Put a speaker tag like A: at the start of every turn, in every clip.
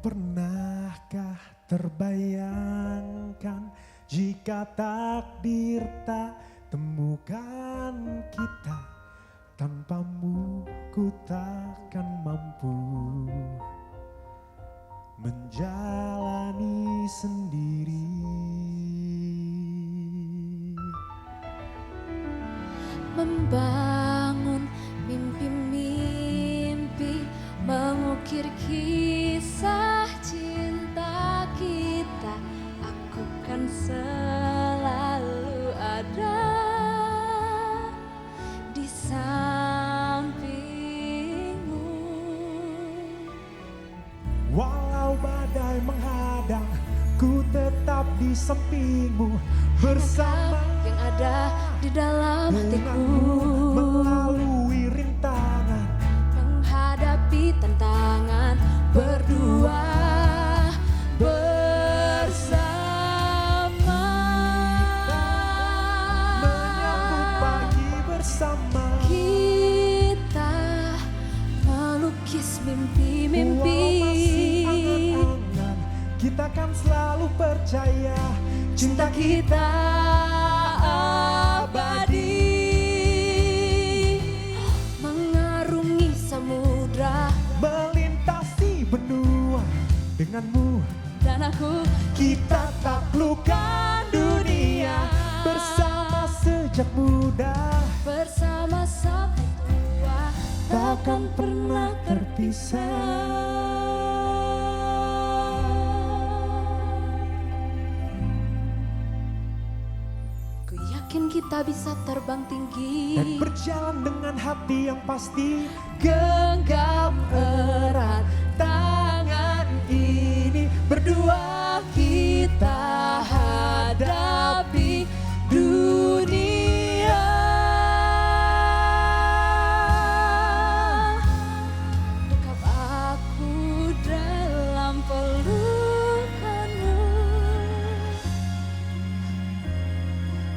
A: Pernahkah terbayangkan jika takdir tak temukan kita, tanpamu ku takkan mampu menjalani sendiri.
B: Membangun mimpi-mimpi, mengukir kisah cinta kita. Aku kan selalu ada di sampingmu.
A: Walau badai menghadang, ku tetap di sampingmu bersama
B: yang ada di dalam hatiku.
A: Melalui rintangan,
B: menghadapi tantangan, berdua bersama.
A: menyambut pagi bersama.
B: Kita melukis mimpi-mimpi.
A: Walau masih angan-angan, kita kan selalu percaya
B: Cinta kita abadi, mengarungi samudra,
A: melintasi benua. Denganmu
B: dan aku,
A: kita taklukkan dunia bersama sejak muda,
B: bersama sampai tua,
A: takkan pernah terpisah.
B: Ku yakin kita bisa terbang tinggi
A: Dan berjalan dengan hati yang pasti,
B: genggam erat tangan ini, berdua kita hadapi dunia. Dekap aku dalam pelukanmu,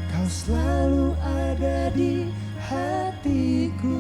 A: kau selalu ada di hatiku.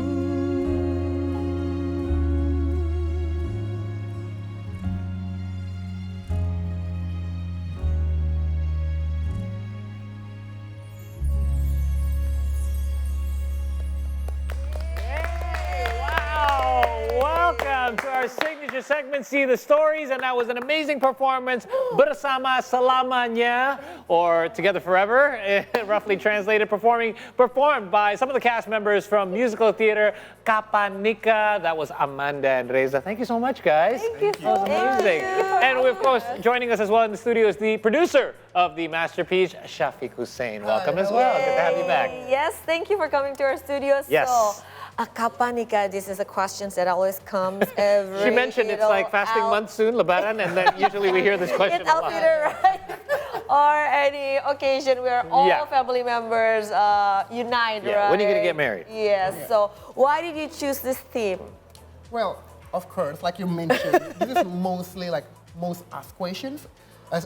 C: Wow! Welcome to our signature segment, See the Stories, and that was an amazing performance, Bersama Selamanya, or Together Forever, roughly translated, performed by some of the cast members from musical theater Kapan Nikah. That was Amanda and Reza. Thank you so much, guys.
D: Thank you
C: That was amazing. And of course, joining us as well in the studio is the producer of the masterpiece, Shafiq Hussein. Welcome as well. Good to have you back.
D: Yes, thank you for coming to our studios.
C: Yes.
D: So, Kapan Nikah, this is a question that always comes every.
C: She mentioned it's like fasting month soon, Lebaran, and then usually we hear this question
D: It's
C: a lot.
D: Al-Fitr, right? Or any occasion where all
C: Yeah.
D: family members unite,
C: Yeah,
D: right?
C: when are you gonna get married?
D: Yes. So, why did you choose this theme?
E: Well, of course, like you mentioned, this is mostly like most asked questions,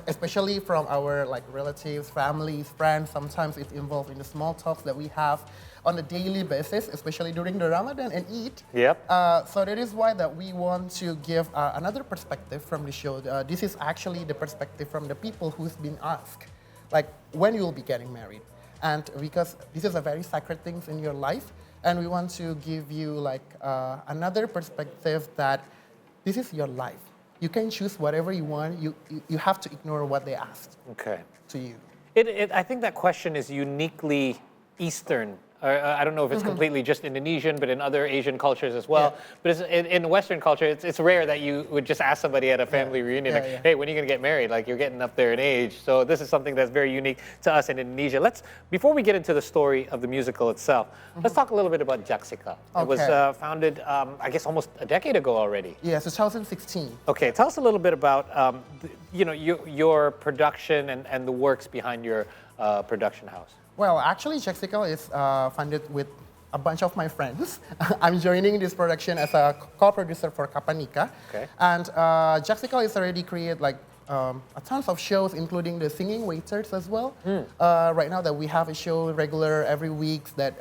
E: especially from our like relatives, families, friends. Sometimes it's involved in the small talks that we have on a daily basis, especially during the Ramadan and Eid.
C: Yep.
E: So that is why that we want to give another perspective from the show. This is actually the perspective from the people who's been asked, like when you will be getting married. And because this is a very sacred thing in your life, and we want to give you like another perspective that this is your life. You can choose whatever you want. You have to ignore what they asked
C: Okay.
E: to you.
C: I think that question is uniquely Eastern. I don't know if it's completely just Indonesian, but in other Asian cultures as well.
E: Yeah.
C: But in Western culture, it's rare that you would just ask somebody at a family reunion,
E: Yeah,
C: like,
E: yeah.
C: hey, when are you going to get married? Like, you're getting up there in age. So this is something that's very unique to us in Indonesia. Before we get into the story of the musical itself, let's talk a little bit about Jaksika. It was
E: Okay.
C: founded, I guess, almost a decade ago already.
E: Yes, 2016.
C: Okay, tell us a little bit about your production and the works behind your production house.
E: Well, actually, Jaksika is funded with a bunch of my friends. I'm joining this production as a co-producer for Kapan Nikah.
C: Okay.
E: And Jaksika is already created like a tons of shows, including the singing waiters as well. Right now that we have a show regular every week that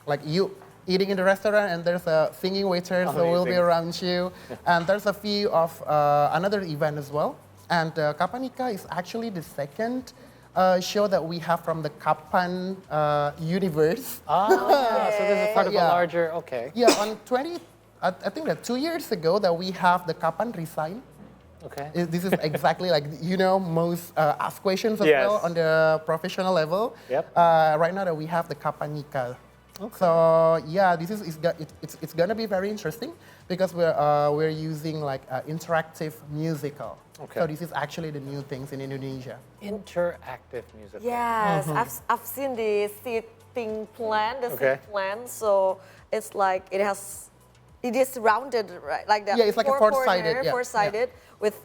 E: like you eating in the restaurant, and there's a singing waiter, so we'll be
C: Amazing.
E: around you. And there's a few of another event as well. And Kapan Nikah is actually the second show that we have from the Kapan universe.
C: Ah, so this is part of a
E: Yeah.
C: larger, okay.
E: Yeah, on I think that 2 years ago that we have the Kapan Resign.
C: Okay.
E: This is exactly like, most asked questions as
C: Yes.
E: well on the professional level.
C: Yep.
E: Right now that we have the Kapan Nikah. So yeah, this is it's gonna be very interesting because we're using like interactive musical.
C: Okay.
E: So this is actually the new things in Indonesia.
C: Interactive music.
D: Yes, I've seen the seating plan, the
C: Okay.
D: seat plan. So it's like it is rounded, right? Like that.
E: Yeah, it's like a four-sided, yeah,
D: Four-sided with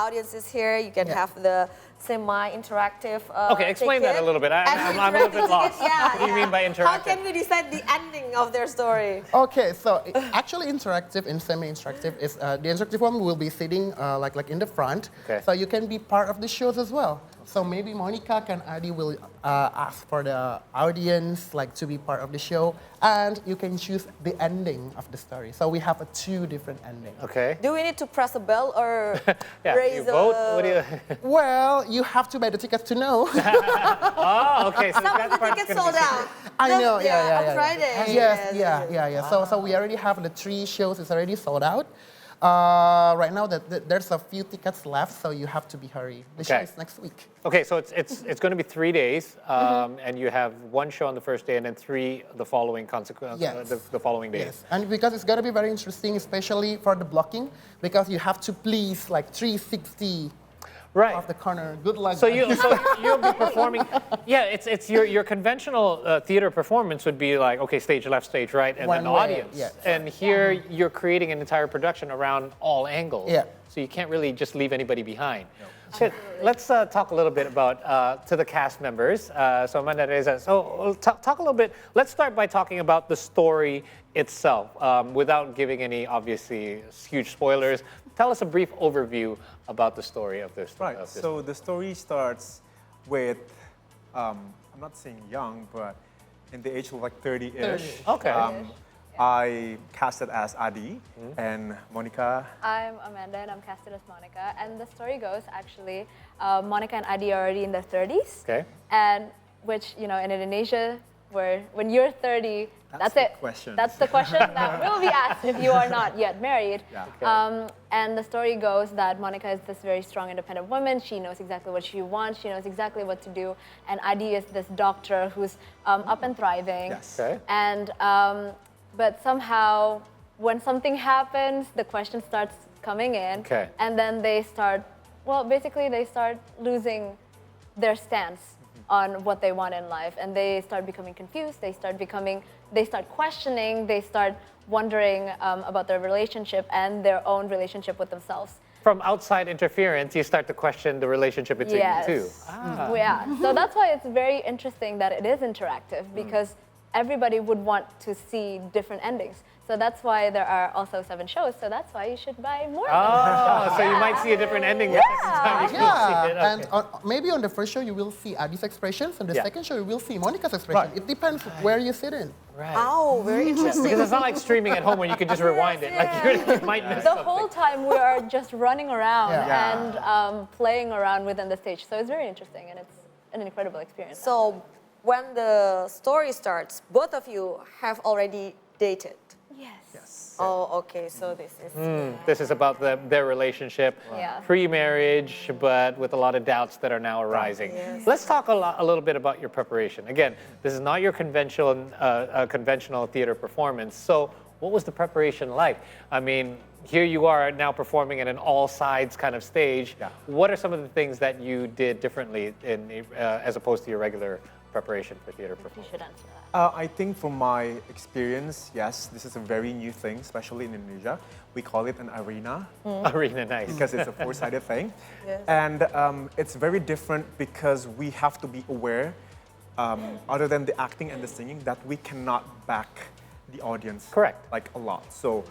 D: audiences here. You can
E: Yeah.
D: have the semi-interactive.
C: Okay, explain that a
D: ticket
C: little bit.
D: and
C: I'm a little bit
D: interactive
C: lost.
D: ticket, yeah,
C: What do you mean by
D: How
C: interactive?
D: can we decide the ending of their story?
E: Okay, so actually interactive and semi-interactive is the interactive one will be sitting like in the front,
C: Okay.
E: so you can be part of the shows as well. So maybe Monica and Adi will ask for the audience like to be part of the show, and you can choose the ending of the story. So we have 2 different endings.
C: Okay.
D: Do we need to press a bell or
C: Yeah,
D: raise
C: you vote?
D: a...
C: What do you...
E: Well, you have to buy the tickets to know.
C: Oh, okay. So
D: Some of
C: that
D: the
C: part's
D: tickets
C: gonna be
D: sold out.
E: I know, yeah.
D: On Friday.
E: Yes, yeah. So we already have the 3 shows. It's already sold out. Right now, there's a few tickets left, so you have to be hurry. The show
C: Okay.
E: is next week.
C: Okay, so it's going to be 3 days, and you have 1 show on the first day, and then 3 the following
E: Yes.
C: the following days.
E: Yes, and because it's gonna be very interesting, especially for the blocking, because you have to please like 360
C: Right.
E: off the corner. Good luck.
C: So you'll be performing. Yeah, it's your conventional theater performance would be like, okay, stage left, stage right, and then
E: One way,
C: audience.
E: yes.
C: And here you're creating an entire production around all angles.
E: Yeah.
C: So you can't really just leave anybody behind. So let's talk a little bit about to the cast members. So Amanda Reza, so talk a little bit. Let's start by talking about the story itself, without giving any obviously huge spoilers. Tell us a brief overview about the story of this.
F: Right. So the story starts with, I'm not saying young, but in the age of like 30-ish.
C: Okay.
F: I casted as Adi and Monica.
B: I'm Amanda and I'm casted as Monica. And the story goes actually, Monica and Adi are already in their 30s.
C: Okay.
B: And which, in Indonesia, where when you're 30, that's
F: the
B: it.
F: question.
B: That's the question that will be asked if you are not yet married.
F: Yeah.
C: Okay.
B: And the story goes that Monica is this very strong, independent woman. She knows exactly what she wants. She knows exactly what to do. And Adi is this doctor who's up and thriving.
F: Yes.
C: Okay.
B: And but somehow, when something happens, the question starts coming in.
C: Okay.
B: And then they start, basically they start losing their stance on what they want in life, and they start becoming confused. They start questioning. They start wondering about their relationship and their own relationship with themselves.
C: From outside interference, you start to question the relationship between
B: Yes.
C: you two.
B: Yeah. So that's why it's very interesting that it is interactive, because everybody would want to see different endings. So that's why there are also 7 shows. So that's why you should buy more.
C: Oh, so you might see a different ending the second time you see it.
E: Yeah,
C: Okay.
E: and maybe on the first show you will see Adi's expressions, and the
C: Yeah.
E: second show you will see Monica's expression.
F: Right.
E: It depends where you sit in.
C: Right.
D: Oh, very interesting.
C: Because it's not like streaming at home where you can just rewind it. Like you might miss
B: The
C: something.
B: whole time we are just running around
E: Yeah.
B: and playing around within the stage. So it's very interesting and it's an incredible experience.
D: So when the story starts, both of you have already dated.
B: yes.
D: Oh, okay. So this is
C: This is about their relationship,
B: Yeah.
C: pre-marriage, but with a lot of doubts that are now arising.
D: Yes.
C: Let's talk a little bit about your preparation. Again, this is not your conventional theater performance. So what was the preparation like? I mean, here you are now performing at an all sides kind of stage.
F: Yeah.
C: What are some of the things that you did differently as opposed to your regular preparation for theater
B: You
C: performance?
B: should answer that.
F: I think from my experience, yes, this is a very new thing, especially in Indonesia. We call it an arena
C: Arena, nice.
F: because it's a 4-sided thing.
D: Yes.
F: And it's very different because we have to be aware, other than the acting and the singing, that we cannot back the audience.
C: Correct.
F: Like a lot. So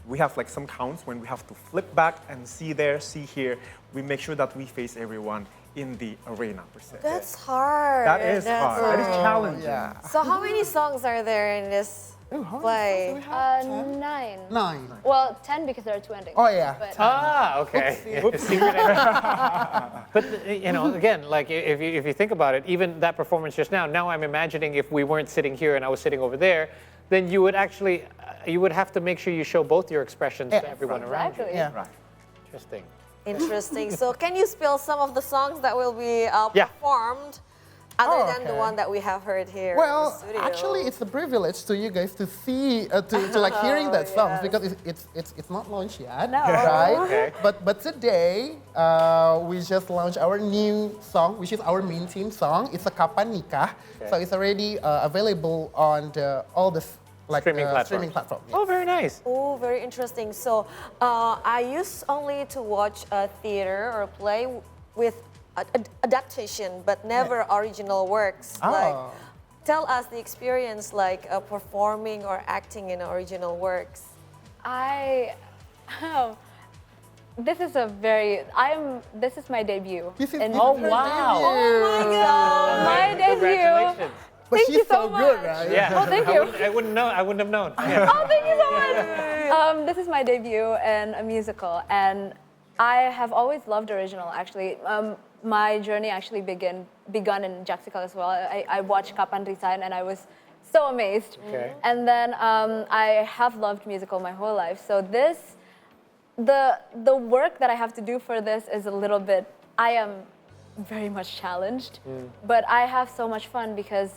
F: we have like some counts when we have to flip back and see there, see here. We make sure that we face everyone in the arena per se.
D: That's hard.
F: That is
D: That's
F: hard. That is challenging.
E: Yeah.
D: So how many songs are there in this
E: Oh, how many
D: Play.
E: songs do we have?
B: 9.
E: 9.
B: Well, 10 because there are 2 endings.
E: Oh, yeah.
B: But,
C: Okay. Secret ending. But you know, again, like if you think about it, even that performance just now I'm imagining if we weren't sitting here and I was sitting over there, then you would actually you would have to make sure you show both your expressions to everyone around you.
B: exactly.
E: Yeah.
F: Right.
C: Interesting.
D: Interesting. So can you spill some of the songs that will be
C: Yeah.
D: performed other
E: Oh,
D: than the
E: okay.
D: one that we have heard here
E: Well,
D: in the studio?
E: actually, it's a privilege to you guys to see, to like hearing that songs because it's not launched yet,
B: No.
E: right?
C: Okay.
E: But today we just launched our new song, which is our main theme song. It's a Kapan Nikah, so it's already available on all the streaming platforms.
C: Oh, very nice.
D: Oh, very interesting. So I used only to watch a theater or a play with adaptation, but never original works. Like,
E: Oh.
D: tell us the experience like performing or acting in original works.
B: This is this is my debut.
E: This is
B: in-
E: this is her
C: wow.
E: debut.
B: my debut.
C: Congratulations.
E: But
B: Thank
E: she's
B: you so
E: so good,
B: much.
E: right?
C: Yeah.
B: Oh, thank you.
C: I wouldn't know. I wouldn't have known. Yeah.
B: Oh, thank you so much. This is my debut in a musical, and I have always loved original. Actually, my journey actually begun in Jaxical as well. I watched Kapan Nikah and I was so amazed.
C: Okay.
B: And then I have loved musical my whole life. So the work that I have to do for this is a little bit. I am very much challenged, but I have so much fun because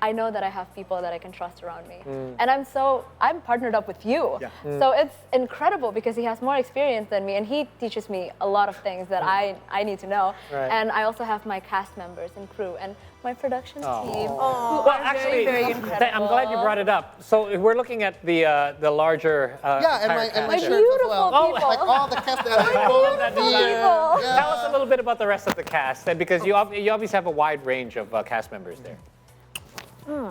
B: I know that I have people that I can trust around me. And I'm partnered up with you.
F: Yeah.
B: So it's incredible because he has more experience than me and he teaches me a lot of things that I need to know.
C: Right.
B: And I also have my cast members and crew and my production team who
C: Well,
B: are
C: actually,
B: very, very incredible.
C: I'm glad you brought it up. So we're looking at the larger.
E: Yeah, and my
C: entire
B: My
C: cast.
E: shirts as
B: beautiful
E: well.
B: people.
E: Like all the cast that I both
B: beautiful
E: see.
B: people.
E: Yeah.
C: Tell us a little bit about the rest of the cast, and because you obviously have a wide range of cast members there.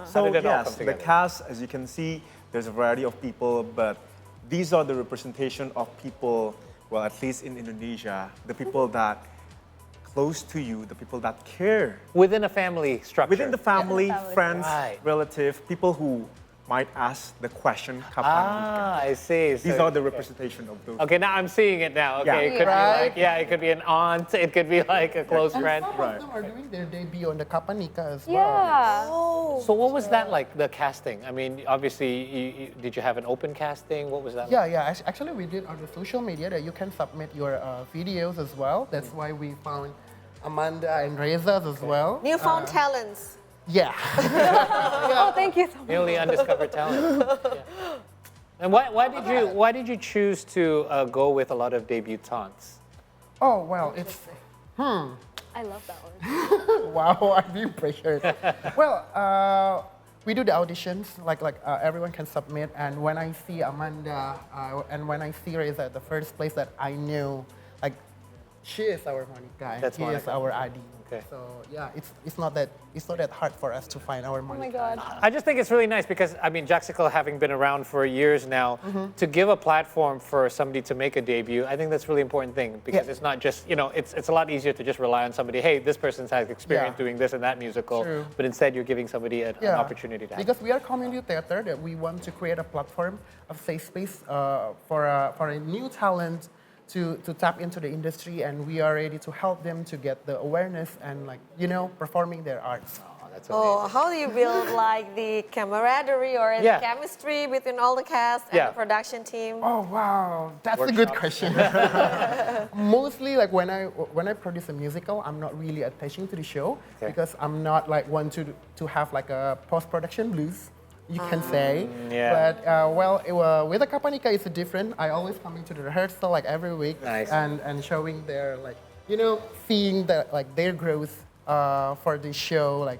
F: So
C: did it all
F: yes,
C: come
F: the
C: together?
F: cast, as you can see, there's a variety of people, but these are the representation of people, well, at least in Indonesia, the people that close to you, the people that care.
C: Within a family structure.
F: Within the family,
B: family.
F: friends,
C: Right.
F: relative, people who might ask the question, Kapan Nikah?
C: I see.
F: These
C: So-
F: are the representation of those.
C: Okay, now I'm seeing it now. Okay,
F: Yeah.
C: it could
E: Right.
C: be like, it could be an aunt, it could be like a close
E: And
C: friend.
E: some
F: Right.
E: of them are doing their debut on the Kapan Nikah as well.
B: Yeah.
D: Oh,
C: So what was that like, the casting? I mean, obviously, did you have an open casting? What was that like?
E: Yeah. Actually, we did on the social media that you can submit your videos as well. That's why we found Amanda and Reza as well.
D: newfound talents.
E: Yeah.
B: Oh, thank you so much.
C: Newly undiscovered talent. Yeah. And why did you choose to go with a lot of debutantes?
E: Oh, well, it's.
B: I love that one.
E: Wow, I'm being pressured. Well, we do the auditions, like everyone can submit. And when I see Amanda and when I see Reza at the first place that I knew, like, she is our Monica and
C: That's
E: he is
C: Monica.
E: our Adi.
C: Okay.
E: So yeah, it's not that hard for us to find our
B: Oh my
E: Monica.
B: God.
C: I just think it's really nice because, I mean, Jaxical having been around for years now, to give a platform for somebody to make a debut, I think that's a really important thing because
E: Yeah.
C: it's not just, it's a lot easier to just rely on somebody, hey, this person has experience
E: Yeah.
C: doing this and that musical,
E: True.
C: but instead you're giving somebody an opportunity to have.
E: Because we are community theater that we want to create a platform of safe space for a new talent to tap into the industry, and we are ready to help them to get the awareness and performing their arts.
C: Oh, that's
D: Oh,
C: amazing.
D: how do you build like the camaraderie or
C: Yeah.
D: the chemistry between all the cast and
C: Yeah.
D: the production team?
E: Oh wow, that's a good question. Mostly, like when I produce a musical, I'm not really attaching to the show
C: Okay.
E: because I'm not like one to have like a post-production blues, you can say.
C: yeah.
E: But with the Kapan Nikah, it's different. I always come into the rehearsal like every week
C: Nice.
E: and showing their seeing their growth for the show, like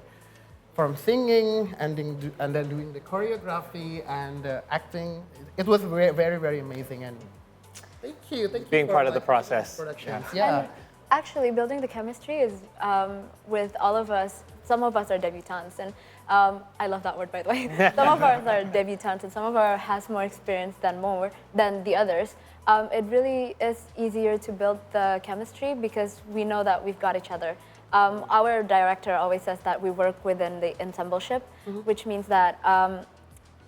E: from singing and then doing the choreography and acting. It was very, very, very amazing, and thank you
C: Being
E: for,
C: part of the
E: like,
C: process.
E: productions. Yeah.
B: And actually, building the chemistry is with all of us. Some of us are debutantes, and I love that word, by the way. Some of us are debutantes, and some of us has more experience than the others. It really is easier to build the chemistry because we know that we've got each other. Our director always says that we work within the ensembleship, which means that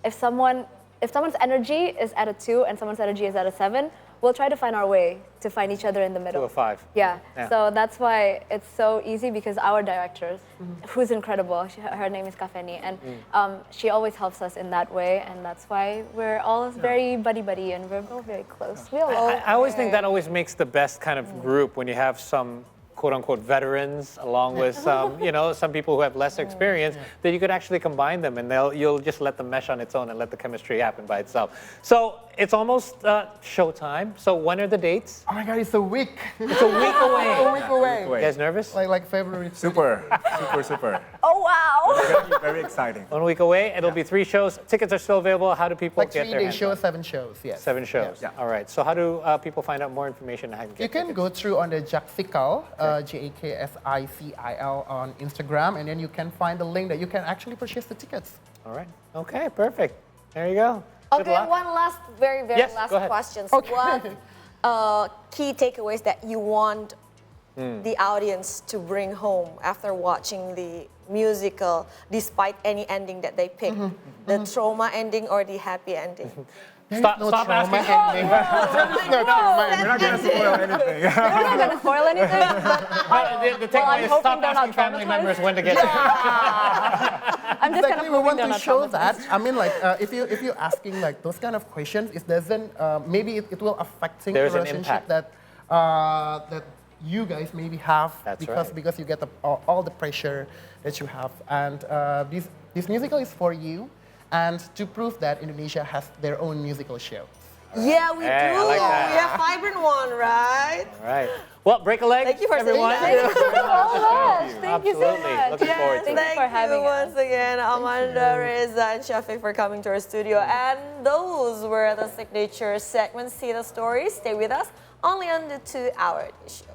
B: if someone's energy is at a 2 and someone's energy is at a 7, we'll try to find our way to find each other in the middle.
C: 2 or 5.
B: Yeah.
C: Yeah.
B: So that's why it's so easy because our director, who's incredible, her name is Kapan, and she always helps us in that way, and that's why we're all very buddy-buddy and we're all very close. We all
C: I always think that always makes the best kind of group when you have some quote-unquote veterans along with some, some people who have less experience, that you could actually combine them and you'll just let them mesh on its own and let the chemistry happen by itself. So it's almost showtime. So when are the dates?
E: Oh my God, it's a week.
C: It's a week away.
E: A week away.
C: You guys nervous?
E: Like February.
F: Super.
B: Oh, wow.
F: Very exciting.
C: 1 week away. It'll be 3 shows. Tickets are still available. How do people
E: Like
C: get
E: 3
C: their
E: day
C: hands
E: shows,
C: on?
E: 7 shows, yes.
C: 7 shows.
E: Yeah.
C: All right. So how do people find out more information? How
E: You can go through on the Jacksikal, Jaksical on Instagram, and then you can find the link that you can actually purchase the tickets.
C: All right. Okay. Perfect. There you go. Good
D: Okay,
C: luck.
D: one last, very
C: Yes,
D: last
C: go ahead.
D: question.
E: Okay.
D: What key takeaways that you want the audience to bring home after watching the musical, despite any ending that they pick, the trauma ending or the happy ending?
C: Stop
E: trauma
C: asking.
E: ending. No trauma ending.
F: We're not going to spoil anything.
B: We're not going to spoil anything, but
C: The takeaway
B: I'm
C: is
B: hoping
C: stop
B: they're not
C: asking family
B: traumatized.
C: members when to get there.
B: I'm just
E: Exactly, we want to show
B: that.
E: that. I mean, like, if you're asking like those kind of questions, it doesn't. Maybe it will affecting the
C: There's an
E: relationship
C: impact.
E: that you guys maybe have
C: That's
E: because
C: right.
E: you get all the pressure that you have, and this musical is for you, and to prove that Indonesia has their own musical show.
D: Yeah, we
C: Hey,
D: do.
C: I like that.
D: We have vibrant one, right?
C: All right. Well, break a leg,
D: Thank you for saying
C: everyone.
D: that.
B: Thank you so much. Thank you so
C: Absolutely.
B: much.
C: Looking forward to
B: Thank
C: it.
B: you for having us.
D: once again, Amanda, Reza, and Shafiq for coming to our studio. And those were the signature segments. See the story. Stay with us only on the 2 hour show.